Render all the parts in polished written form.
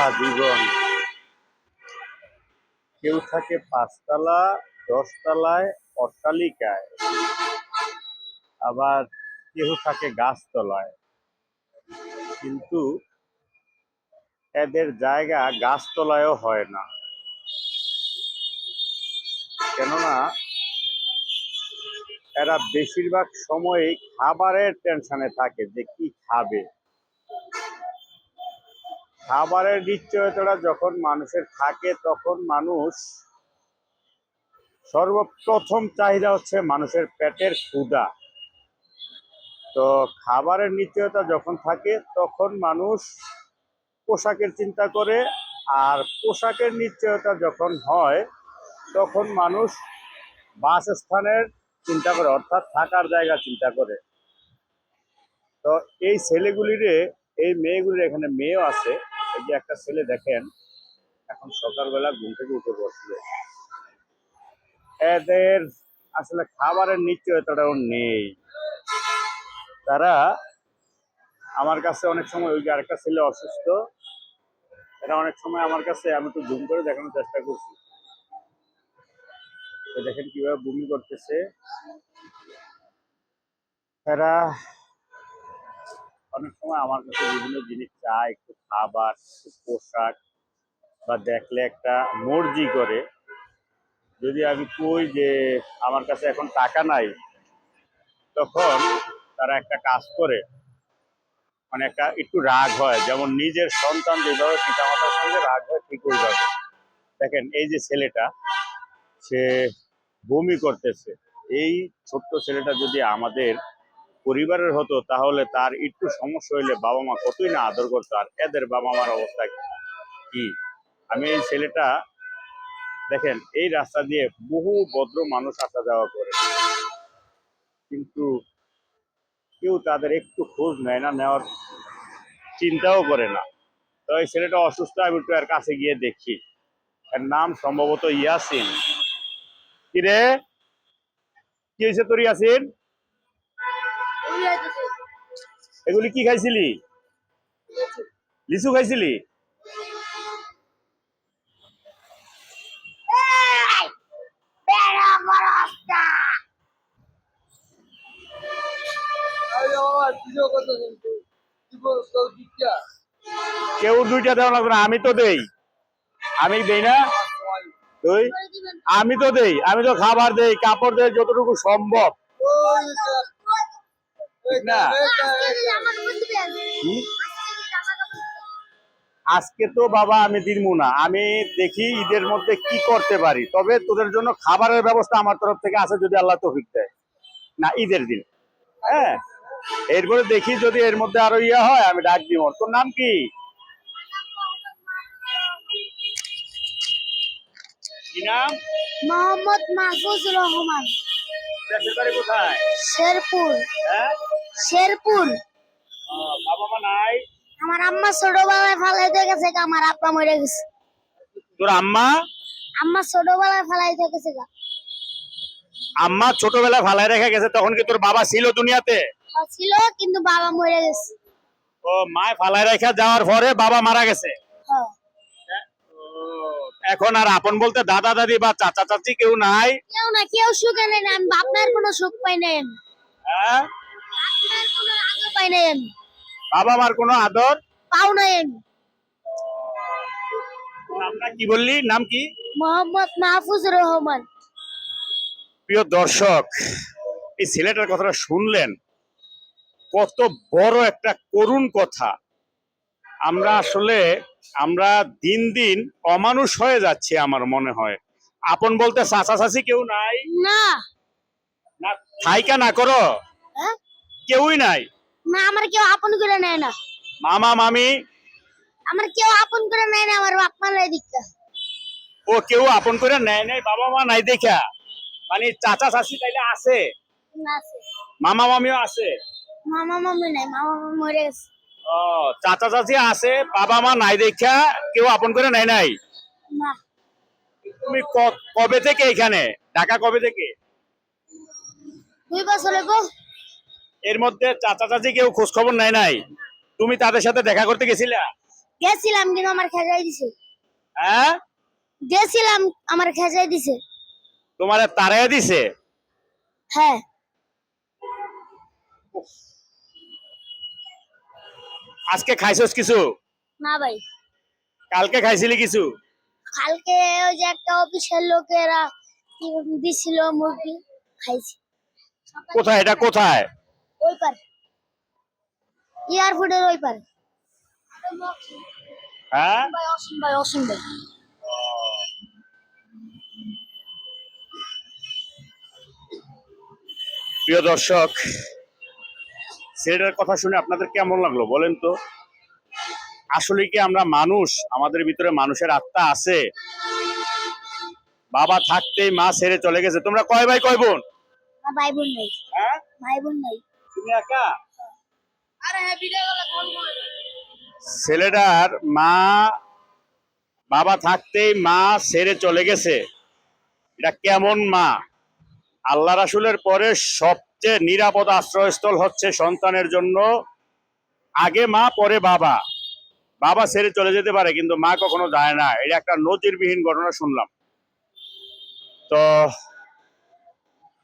আহা জীবন, কেউ থাকে ৫ তলা ১০ তলায় অট্টালিকায়, আবার কেউ থাকে গাছতলায়। কিন্তু এদের জায়গা গাছতলায়ও হয় না, কেননা এরা বেশিরভাগ সময়ই খাবারের টেনশনে থাকে যে কি খাবে। খাবারের নিশ্চয়তা যখন মানুষের থাকে তখন মানুষ সর্বপ্রথম চাহিদা হচ্ছে মানুষের পেটের ক্ষুধা। তো খাবারের নিশ্চয়তা যখন থাকে তখন মানুষ পোশাকের চিন্তা করে, আর পোশাকের নিশ্চয়তা যখন হয় তখন মানুষ বাসস্থানের চিন্তা করে, অর্থাৎ থাকার জায়গা চিন্তা করে। তো এই ছেলেগুলিরে, এই মেয়েগুলির, এখানে মেয়েও আছে। এই যে একটা ছেলে দেখেন এখন সকালবেলা ঘুম থেকে উঠে বসলো, এদের আসলে খাবারের নিশ্চয়তাটাও নেই। তারা আমার কাছে অনেক সময়, ওই যে আরেকটা ছেলে অসুস্থ, এরা অনেক সময় আমার কাছে, আমি একটু জুম করে দেখানোর চেষ্টা করছি, দেখেন কিভাবে বমি করতেছে। এরা অনেক সময় আমার কাছে বিভিন্ন জিনিস চায়, একটু খাবার, একটু পোশাক, বা দেখলে একটা মর্জি করে। যদি আমি কই যে আমার কাছে এখন টাকা নাই, তখন তারা একটা কাজ করে, মানে একটা একটু রাগ হয়, যেমন নিজের সন্তান যেভাবে পিতামাতার সঙ্গে রাগ হয় ঠিক ওইভাবে। দেখেন এই যে ছেলেটা, সে বমি করতেছে। এই ছোট্ট ছেলেটা যদি আমাদের পরিবারের হতো তাহলে তার একটু সমস্যা হইলে বাবা মা কতই না আদর করতো, আর এদের বাবা মার অবস্থা কি। আমি এই ছেলেটা দেখেন, এই রাস্তা দিয়ে বহু ভদ্র মানুষ আসা যাওয়া করে, কিন্তু কেউ তাদের একটু খোঁজ নেয় না, নেওয়ার চিন্তাও করে না। তো এই ছেলেটা অসুস্থ, আমি একটু এর কাছে গিয়ে দেখি। এর নাম সম্ভবত ইয়াসিন। কিরে, কি হয়েছে তোর ইয়াসিন? এগুলি কি খাইছিলি? লিচু খাইছিলি? কেউ দুইটা দেওয়া লাগবে না, আমি তো দেই। আমি দেই না? তুই? আমি তো দেই, আমি তো খাবার দেই, কাপড় দেই, যতটুকু সম্ভব। না আজকে তো বাবা আমি দিনমু না, আমি দেখি ঈদের মধ্যে কি করতে পারি। তবে তোদের জন্য খাবারের ব্যবস্থা আমার তরফ থেকে আছে, যদি আল্লাহ তৌফিক দেয়, না ঈদের দিন। হ্যাঁ, এরপরে দেখি যদি এর মধ্যে আরো ইয়া হয় আমি ডাক দিব। তোর নাম কি? কি নাম? মোহাম্মদ মাহফুজুর রহমান। দেশের বাড়ি কোথায়? শেরপুর। হ্যাঁ, শেরপুর। বাবা মা নাই? আমার আম্মা ছোটবেলায় ফালাইতে গেছে, আমার আব্বা মরে গেছে। তোর আম্মা? আম্মা ছোটবেলায় ফালাইতে গেছে। আম্মা ছোটবেলায় ফালায় রেখে গেছে, তখন কি তোর বাবা ছিল দুনিয়াতে? ছিল, কিন্তু বাবা মরে গেছে। ও, মায় ফালায় রেখে যাওয়ার পরে বাবা মারা গেছে। হ্যাঁ। এখন আর আপন বলতে দাদা দাদি বা চাচা চাচি কেউ নাই? কেউ না, কেউ সুখে নেই। আমি বাপমার কোনো সুখ পাই নাই। হ্যাঁ, বাপমার কোনো আদর পাই নাই। বাবা মার কোনো আদর পাও নাই আমি। নামটা কি বললি? নাম কি? মোহাম্মদ মাহফুজুর রহমান। প্রিয় দর্শক, এই ছেলেটার কথাটা শুনলেন, কত বড় একটা করুণ কথা। আমরা দিন দিন অমানুষ হয়ে যাচ্ছি আমার মনে হয়। আপন বলতে চাচা চাচি কেউ নাই? না। না, থাইকা না করো, হ্যাঁ? কেউই নাই? না, আমার কেউ আপন করে নেয় না। মামা মামি? আমার কেউ আপন করে নেয় না, আমার বাপ মার দিকটা। ও, কেউ আপন করে নেয় নাই, বাবা মা নাই দেখা? মানে চাচা চাচি তাইলে আছে? না, আছে। মামা মামিও আছে? মামা মামি নাই, মামা মামি মরে গেছে। ও, চাচা চাচি আছে, বাবা মা নাই দেখা কেউ আপন করে নেয় নাই? না। তুমি কবে থেকে এখানে? ঢাকা কবে থেকে? 2 বছর হলো। এর মধ্যে চাচা চাচি কেউ খোঁজ খবর নেয় নাই? তুমি তাদের সাথে দেখা করতে গেছিলা? গেছিলাম কিন্তু আমার খেজাই দিছে। হ্যাঁ, গেছিলাম আমার খেজাই দিছে। তোমার তারাই দিছে? হ্যাঁ। আজকে খাইছস কিছু? না ভাই, কালকে খাইছিলি কিছু? কালকে ওই যে একটা অফিসের লোকেরা কি দিছিল মুরগি, খাইছি। কোথায় এটা, কোথায়? ওই পার, এয়ারপোর্টের ওই পার। হ্যাঁ, ভাই অসীম ভাই, অসীম ভাই। প্রিয় দর্শক, ছেলেটার কথা শুনে আপনাদের কেমন লাগলো বলেন তো? আসলে কি আমরা মানুষ? আমাদের ভিতরে মানুষের আত্মা আছে? বাবা থাকতেই মা ছেড়ে চলে গেছে। তোমরা কয় ভাই কয় বোন? আমার ভাই বোন নাই। হ্যাঁ, ভাই বোন নাই। তুমি একা? আরে হ্যাঁ, ভিডিও কলে ফোন করে। ছেলেটার মা, বাবা থাকতেই মা ছেড়ে চলে গেছে। এটা কেমন মা? আল্লাহ রাসূলের পরে সবচেয়ে নিরাপদ আশ্রয়স্থল হচ্ছে সন্তানের জন্য আগে মা পরে বাবা। বাবা ছেড়ে চলে যেতে পারে কিন্তু মা কখনো যায় না। এটা একটা নজিরবিহীন ঘটনা শুনলাম। তো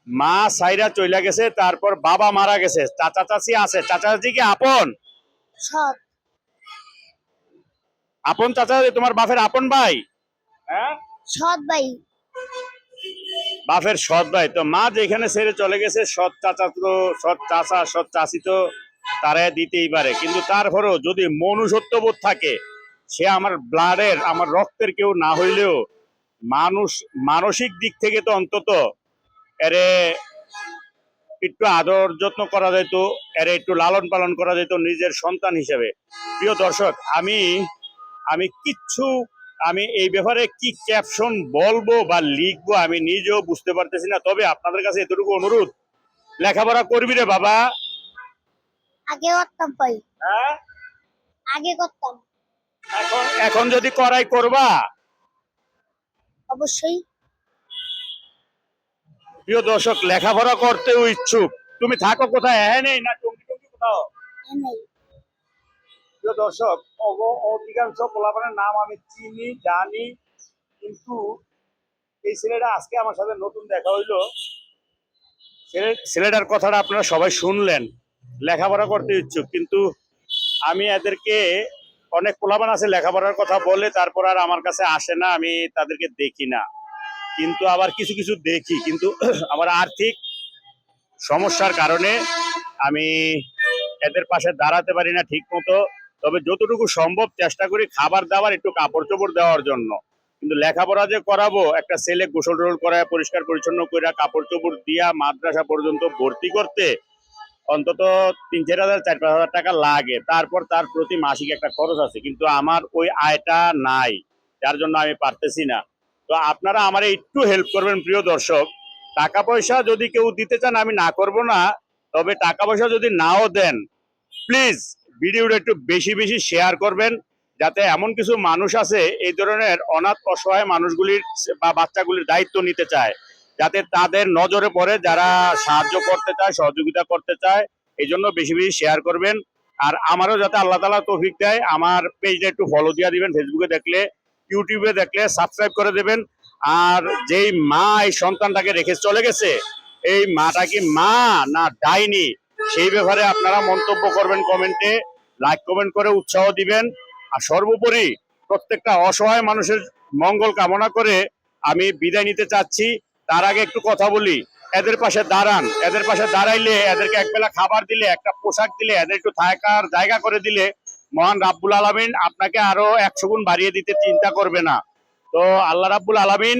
মা সাইরা চলে গেছে, তারপর বাবা মারা গেছে, চাচা চাচি আছে। চাচা চাচি কি আপন? সৎ। আপন চাচা তোমার বাপের আপন ভাই? হ্যাঁ, সৎ ভাই। বাপের সৎ ভাই। তো মা যেখানে ছেড়ে চলে গেছে, সৎ চাচা তো, সৎ চাচা সৎ চাচি তো তারা দিতেই পারে, কিন্তু তারপরেও যদি মনুষ্যত্ববোধ থাকে, সে আমার ব্লাডের, আমার রক্তের কেউ না হইলেও মানুষ, মানসিক দিক থেকে তো অন্তত এরে একটু আদর যত্ন করা যেত, এর একটু লালন পালন করা যেত নিজের সন্তান হিসেবে। প্রিয় দর্শক, আমি আমি কিচ্ছু, আমি এই ব্যাপারে কি ক্যাপশন বলবো বা লিখবো আমি নিজেও বুঝতে পারতেছি না। তবে আপনাদের কাছে এতটুকু অনুরোধ, লেখাপড়া করবি রে বাবা। আগে করতাম ভাই, হ্যাঁ, আগে করতাম। এখন এখন যদি করাই করবা? অবশ্যই। প্রিয় দর্শক, লেখাপড়া করতেও ইচ্ছুক, তুমি থাকো কোথায়? হ্যাঁ, নেই না টঙ্গি টঙ্গি কোথাও? এ নাই। প্রিয় দর্শক, অধিকাংশ পোলাপানের নাম আমি চিনি জানি, কিন্তু এই ছেলেটা আজকে আমার সাথে নতুন দেখা হইলো। ছেলেটার কথাটা আপনারা সবাই শুনলেন, লেখাপড়া করতে ইচ্ছুক, কিন্তু আমি এদেরকে, অনেক পোলাপান আছে লেখাপড়ার কথা বলে তারপর আর আমার কাছে আসে না, আমি তাদেরকে দেখি না। কিন্তু আবার কিছু কিছু দেখি, কিন্তু আমার আর্থিক সমস্যার কারণে আমি এদের পাশে দাঁড়াতে পারি না ঠিক মতো। তবে যতটুকু সম্ভব চেষ্টা করি খাবার দাবার, একটু কাপড় চোপড় দেওয়ার জন্য। কিন্তু লেখাপড়া যে করাবো, একটা ছেলে গোসল টোসল করায় পরিষ্কার পরিচ্ছন্ন করে কাপড় চোপড় দিয়া মাদ্রাসা পর্যন্ত ভর্তি করতে অন্তত 3-4 হাজার 4-5 হাজার টাকা লাগে। তারপর তার প্রতি মাসিক একটা খরচ আছে, কিন্তু আমার ওই আয়টা নাই, যার জন্য আমি পারতেছি না। তো আপনারা আমার একটু হেল্প করবেন প্রিয় দর্শক। টাকা পয়সা যদি কেউ দিতে চান আমি না করব না, তবে টাকা পয়সা যদি নাও দেন, প্লিজ ভিডিওটা একটু বেশি বেশি শেয়ার করবেন, যাতে এমন কিছু মানুষ আছে এই ধরনের অনাথ অসহায় মানুষগুলির বা বাচ্চাগুলির দায়িত্ব নিতে চায়, যাতে তাদের নজরে পড়ে, যারা সাহায্য করতে চায়, সহযোগিতা করতে চায়। এই জন্য বেশি বেশি শেয়ার করবেন। আর আমারও যাতে আল্লাহ তাআলা তৌফিক দেয়, আমার পেজটা একটু ফলো দিয়ে দিবেন, ফেসবুকে দেখলে, ইউটিউবে দেখলে সাবস্ক্রাইব করে দেবেন। আর যেই মা এই সন্তানটাকে রেখে চলে গেছে, এই মাটা কি মা না ডাইনি, সেই ব্যাপারে আপনারা মন্তব্য করবেন কমেন্টে, লাইক কমেন্ট করে উৎসাহ দিবেন। আর সর্বোপরি প্রত্যেকটা অসহায় মানুষের মঙ্গল কামনা করে আমি বিদায় নিতে চাচ্ছি। তার আগে একটু কথা বলি, এদের পাশে দাঁড়ান, এদের পাশে দাঁড়াইলে, এদেরকে একবেলা খাবার দিলে, একটা পোশাক দিলে, এদের একটু থাকার জায়গা করে দিলে, মহান রাব্বুল আলামিন আপনাকে আরো 100 গুণ বাড়িয়ে দিতে চিন্তা করবে না। তো আল্লাহ রাব্বুল আলামিন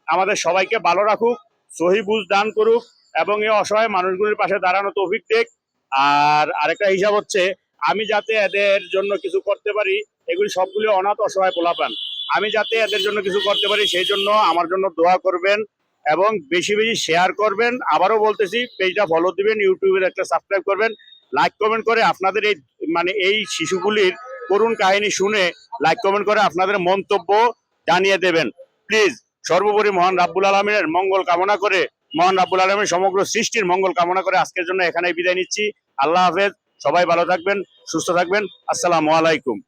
আমাদের সবাইকে ভালো রাখুক, সহি বুঝ দান করুক, এবং এই অসহায় মানুষগুলির পাশে দাঁড়ানো তৌফিক দেখ। আর আরেকটা হিসাব হচ্ছে, আমি যাতে এদের জন্য কিছু করতে পারি, এগুলি সবগুলি অনাথ অসহায় পোলাপান, আমি যাতে এদের জন্য কিছু করতে পারি সেই জন্য আমার জন্য দোয়া করবেন এবং বেশি বেশি শেয়ার করবেন। আবারও বলতেছি, পেজটা ফলো দিবেন, ইউটিউবে একটা সাবস্ক্রাইব করবেন, লাইক কমেন্ট করে আপনাদের এই, মানে এই শিশুগুলির করুণ কাহিনী শুনে লাইক কমেন্ট করে আপনাদের মন্তব্য জানিয়ে দেবেন প্লিজ। সর্বোপরি মহান রাব্বুল আলামিনের মঙ্গল কামনা করে, মহান রাব্বুল আলামিন সমগ্র সৃষ্টির মঙ্গল কামনা করে আজকের জন্য এখানেই বিদায় নিচ্ছি। আল্লাহ হাফেজ, সবাই ভালো থাকবেন, সুস্থ থাকবেন। আসসালামু আলাইকুম।